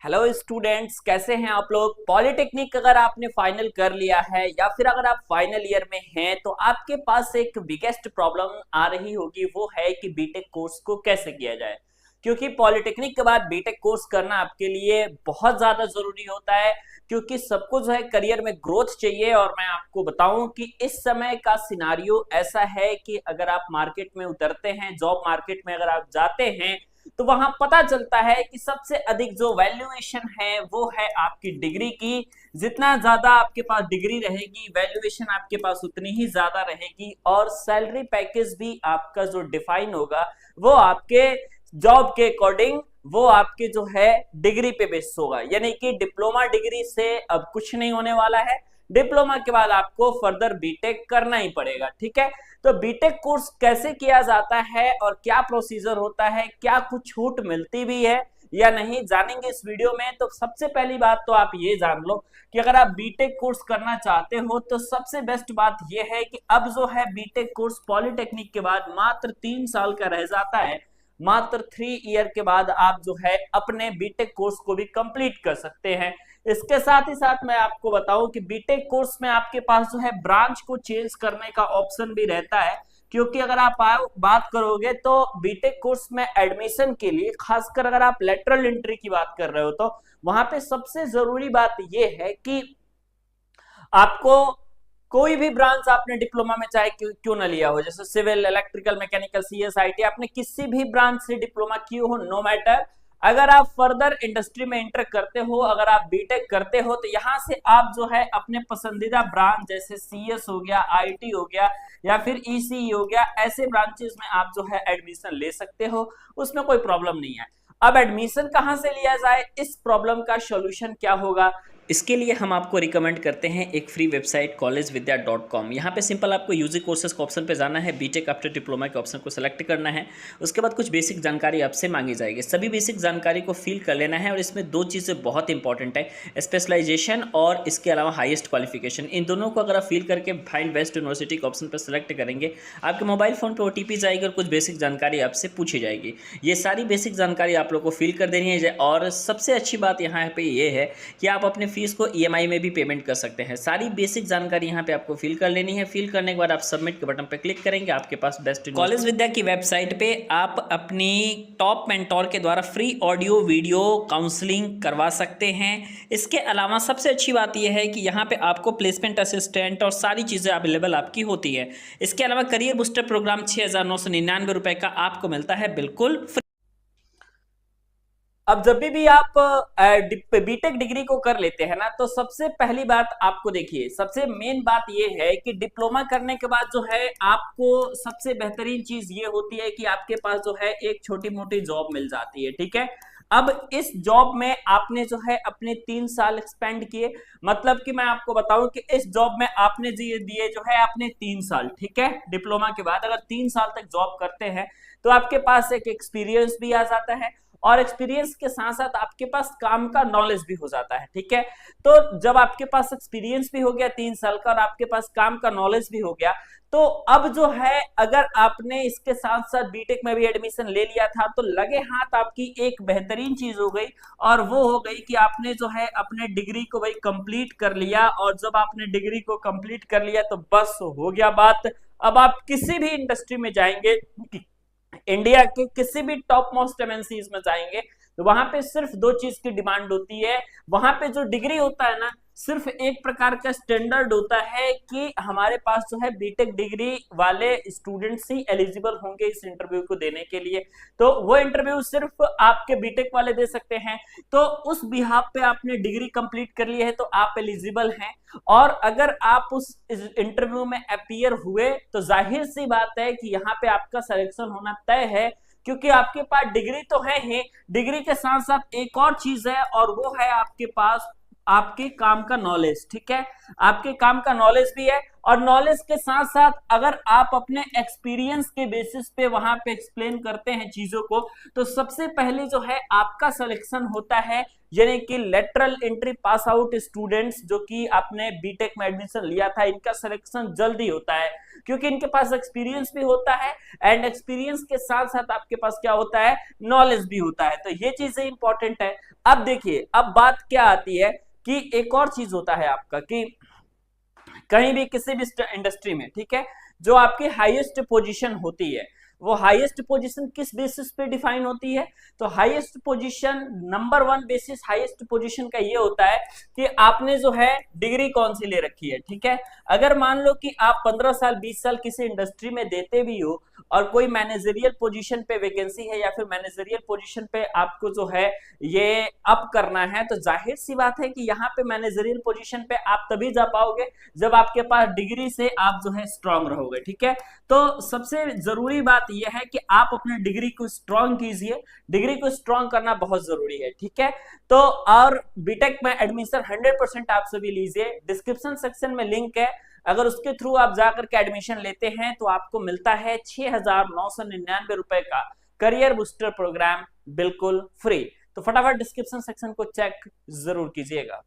Hello students, कैसे हैं आप लोग। पॉलिटेक्निक अगर आपने फाइनल कर लिया है या फिर अगर आप फाइनल ईयर में हैं तो आपके पास एक बिगेस्ट प्रॉब्लम आ रही होगी, वो है कि बीटेक कोर्स को कैसे किया जाए। क्योंकि पॉलिटेक्निक के बाद बीटेक कोर्स करना आपके लिए बहुत ज्यादा जरूरी होता है, क्योंकि सबको जो है करियर में ग्रोथ चाहिए। और मैं आपको बताऊं कि इस समय का सिनारियो ऐसा है कि अगर आप मार्केट में उतरते हैं, जॉब मार्केट में अगर आप जाते हैं, तो वहां पता चलता है कि सबसे अधिक जो वैल्यूएशन है वो है आपकी डिग्री की। जितना ज्यादा आपके पास डिग्री रहेगी, वैल्यूएशन आपके पास उतनी ही ज्यादा रहेगी, और सैलरी पैकेज भी आपका जो डिफाइन होगा वो आपके जॉब के अकॉर्डिंग, वो आपके जो है डिग्री पे बेस होगा। यानी कि डिप्लोमा डिग्री से अब कुछ नहीं होने वाला है, डिप्लोमा के बाद आपको फर्दर बीटेक करना ही पड़ेगा। ठीक है, तो बीटेक कोर्स कैसे किया जाता है और क्या प्रोसीजर होता है, क्या कुछ छूट मिलती भी है या नहीं, जानेंगे इस वीडियो में। तो सबसे पहली बात तो आप ये जान लो कि अगर आप बीटेक कोर्स करना चाहते हो तो सबसे बेस्ट बात यह है कि अब जो है बीटेक कोर्स पॉलिटेक्निक के बाद मात्र 3 साल का रह जाता है। मात्र 3 ईयर के बाद आप जो है अपने बीटेक कोर्स को भी कंप्लीट कर सकते हैं। इसके साथ ही साथ मैं आपको बताऊं कि बीटेक कोर्स में आपके पास जो है ब्रांच को चेंज करने का ऑप्शन भी रहता है। क्योंकि अगर आप बात करोगे तो बीटेक कोर्स में एडमिशन के लिए, खासकर अगर आप लेटरल एंट्री की बात कर रहे हो, तो वहां पे सबसे जरूरी बात यह है कि आपको कोई भी ब्रांच आपने डिप्लोमा में चाहे क्यों ना लिया हो, जैसे civil, electrical, mechanical, CS, IT, आपने किसी भी ब्रांच से डिप्लोमा किया हो, नो मैटर, अगर आप फर्दर इंडस्ट्री में एंटर करते हो, अगर आप बीटेक करते हो, तो यहां से आप जो है अपने पसंदीदा ब्रांच जैसे सीएस हो गया, आईटी हो गया या फिर ईसीई हो गया, ऐसे ब्रांचेस में आप जो है एडमिशन ले सकते हो, उसमें कोई प्रॉब्लम नहीं है। अब एडमिशन कहां से लिया जाए, इस प्रॉब्लम का सॉल्यूशन क्या होगा, इसके लिए हम आपको रिकमेंड करते हैं एक फ्री वेबसाइट collegevidya.com। यहाँ पे सिंपल आपको यूजी कोर्सेज के ऑप्शन पे जाना है, बीटेक आफ्टर डिप्लोमा के ऑप्शन को सेलेक्ट करना है। उसके बाद कुछ बेसिक जानकारी आपसे मांगी जाएगी, सभी बेसिक जानकारी को फिल कर लेना है। और इसमें दो चीज़ें बहुत इंपॉर्टेंट है, स्पेशलाइजेशन और इसके अलावा हाईएस्ट क्वालिफिकेशन। इन दोनों को अगर आप फिल करके फाइंड बेस्ट यूनिवर्सिटी के ऑप्शन पर सेलेक्ट करेंगे, आपके मोबाइल फोन पर OTP जाएगी और कुछ बेसिक जानकारी आपसे पूछी जाएगी। ये सारी बेसिक जानकारी आप लोग को फिल कर देनी है। और सबसे अच्छी बात यहाँ पे ये है कि आप अपने फीस को EMI में भी पेमेंट कर सकते हैं। सारी बेसिक जानकारी यहाँ पे आपको फिल कर लेनी है। फिल करने के बाद आप सबमिट के बटन पे क्लिक करेंगे, आपके पास बेस्ट कॉलेज विद्या की वेबसाइट पे आप अपनी टॉप मेंटोर के द्वारा फ्री ऑडियो वीडियो काउंसलिंग करवा सकते हैं। इसके अलावा सबसे अच्छी बात यह है कि यहाँ पे आपको प्लेसमेंट असिस्टेंट और सारी चीज़ें अवेलेबल आपकी होती है। इसके अलावा करियर बूस्टर प्रोग्राम 6,999 रुपए का आपको मिलता है बिल्कुल फ्री। अब जब भी आप बीटेक डिग्री को कर लेते हैं ना, तो सबसे पहली बात आपको देखिए, सबसे मेन बात यह है कि डिप्लोमा करने के बाद जो है आपको सबसे बेहतरीन चीज ये होती है कि आपके पास जो है एक छोटी मोटी जॉब मिल जाती है। ठीक है, अब इस जॉब में आपने जो है अपने 3 साल एक्सपेंड किए, मतलब कि मैं आपको बताऊं कि इस जॉब में आपने दिए जो है अपने 3 साल। ठीक है, डिप्लोमा के बाद अगर 3 साल तक जॉब करते हैं तो आपके पास एक एक्सपीरियंस भी आ जाता है, और एक्सपीरियंस के साथ साथ आपके पास काम का नॉलेज भी हो जाता है। ठीक है, तो जब आपके पास एक्सपीरियंस भी हो गया 3 साल का और आपके पास काम का नॉलेज भी हो गया, तो अब जो है अगर आपने इसके साथ साथ बीटेक में भी एडमिशन ले लिया था, तो लगे हाथ आपकी एक बेहतरीन चीज हो गई, और वो हो गई कि आपने जो है अपने डिग्री को भाई कंप्लीट कर लिया। और जब आपने डिग्री को कंप्लीट कर लिया तो बस हो गया बात। अब आप किसी भी इंडस्ट्री में जाएंगे, इंडिया के किसी भी टॉप मोस्ट एमएनसीज में जाएंगे, तो वहां पे सिर्फ दो चीज की डिमांड होती है। वहां पे जो डिग्री होता है ना, सिर्फ एक प्रकार का स्टैंडर्ड होता है कि हमारे पास जो है बीटेक डिग्री वाले स्टूडेंट्स ही एलिजिबल होंगे इस इंटरव्यू को देने के लिए। तो वो इंटरव्यू सिर्फ आपके बीटेक वाले दे सकते हैं। तो उस बिहाफ पे आपने डिग्री कंप्लीट कर ली है तो आप एलिजिबल हैं। और अगर आप उस इंटरव्यू में अपीयर हुए तो जाहिर सी बात है कि यहाँ पे आपका सिलेक्शन होना तय है, क्योंकि आपके पास डिग्री तो है ही, डिग्री के साथ साथ एक और चीज है, और वो है आपके पास आपके काम का नॉलेज। ठीक है, आपके काम का नॉलेज भी है, और नॉलेज के साथ साथ अगर आप अपने एक्सपीरियंस के बेसिस पे वहां पे एक्सप्लेन करते हैं चीजों को, तो सबसे पहले जो है आपका सिलेक्शन होता है, यानी कि lateral entry pass out students जो कि आपने बीटेक में एडमिशन लिया था, इनका सिलेक्शन जल्दी होता है क्योंकि इनके पास एक्सपीरियंस भी होता है एंड एक्सपीरियंस के साथ साथ आपके पास क्या होता है, नॉलेज भी होता है। तो ये चीजें इंपॉर्टेंट है। अब देखिए, अब बात क्या आती है कि एक और चीज होता है आपका कि कहीं भी किसी भी इंडस्ट्री में, ठीक है, जो आपकी हाईएस्ट पोजीशन होती है, वो हाईएस्ट पोजीशन किस बेसिस पे डिफाइन होती है? तो highest position, number one basis highest position का ये होता है कि आपने जो है डिग्री कौन सी ले रखी है। ठीक है, अगर मान लो कि आप 15 साल 20 साल किसी इंडस्ट्री में देते भी हो और कोई मैनेजरियल पोजीशन पे वैकेंसी है या फिर मैनेजरियल पोजीशन पे आपको जो है ये अप करना है, तो जाहिर सी बात है कि यहाँ पे मैनेजरियल पोजीशन पे आप तभी जा पाओगे जब आपके पास डिग्री से आप जो है स्ट्रांग रहोगे। ठीक है, तो सबसे जरूरी बात यह है कि आप अपने डिग्री को स्ट्रांग कीजिए, डिग्री को स्ट्रांग करना बहुत जरूरी है। ठीक है, तो और बीटेक में एडमिशन 100% आप सभी लीजिए, डिस्क्रिप्शन सेक्शन में लिंक है, अगर उसके थ्रू आप जाकर के एडमिशन लेते हैं तो आपको मिलता है 6,999 रुपए का करियर बूस्टर प्रोग्राम बिल्कुल फ्री। तो फटाफट डिस्क्रिप्शन सेक्शन को चेक जरूर कीजिएगा।